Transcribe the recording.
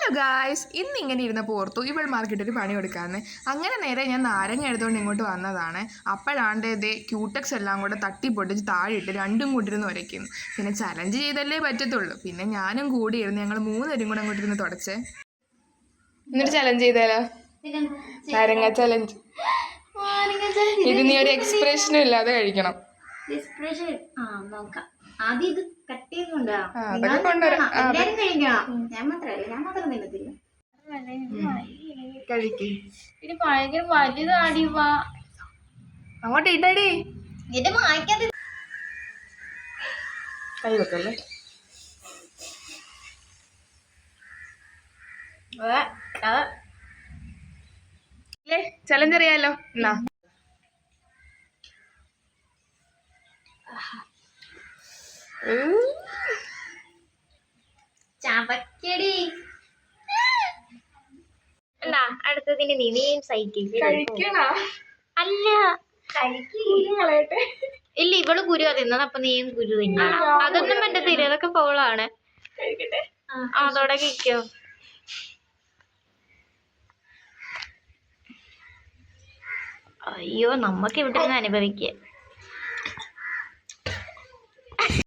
Hello guys, ഇന്ന് ഇങ്ങനെ ഇരുന്നപ്പോൾ ഓർത്തു ഇവൾ മാർക്കറ്റൊരു പണി കൊടുക്കാമെന്ന്. അങ്ങനെ നേരെ ഞാൻ നാരങ്ങ എടുത്തുകൊണ്ട് ഇങ്ങോട്ട് വന്നതാണ്. അപ്പോഴാണ്ട് ഇതേ ക്യൂടെക്സ് എല്ലാം കൂടെ തട്ടിപ്പൊട്ടിച്ച് താഴെയിട്ട് രണ്ടും കൂട്ടിരുന്ന് ഉരയ്ക്കുന്നു. പിന്നെ ചലഞ്ച് ചെയ്തല്ലേ പറ്റത്തുള്ളൂ. പിന്നെ ഞാനും കൂടി ഇരുന്ന് ഞങ്ങൾ മൂന്നുപേരും കൂടെ അങ്ങോട്ട് ഇരുന്ന് തുടച്ചേ. എന്നിട്ട് ചലഞ്ച് ചെയ്താലോ? നാരങ്ങ ചലഞ്ച്. ഇത് നീ ഒരു എക്സ്പ്രഷനും ഇല്ലാതെ കഴിക്കണം. ആദ്യം ഇത് കട്ട് ചെയ്ത് കൊണ്ടുവരാം. എല്ലാരും കഴിക്കണം, ഞാൻ മാത്രല്ല, ഞാൻ മാത്രം തിന്നത്തില്ല. പിന്നെ ഭയങ്കര വലുതാടി. അങ്ങോട്ട് ഇട്ടടി. എന്റെ മായ്ക്കാതെ കൈ വെക്കല്ലേ. ചലഞ്ച് അറിയാലോ. എന്നാ ചവക്കടി. എന്നാ അടുത്തതിന് നീയും സൈക്കിൾ അല്ല കളയട്ടെ. ഇല്ല, ഇവള് കുരു തിന്നത്, അപ്പൊ നീയും കുരു തിന്നണം. അതൊന്നും പറ്റത്തില്ല, അതൊക്കെ ഫോളാണ്. തുടങ്ങിക്കോ. അയ്യോ, നമ്മക്ക് ഇവിടെ നിന്ന് അനുഭവിക്കാം.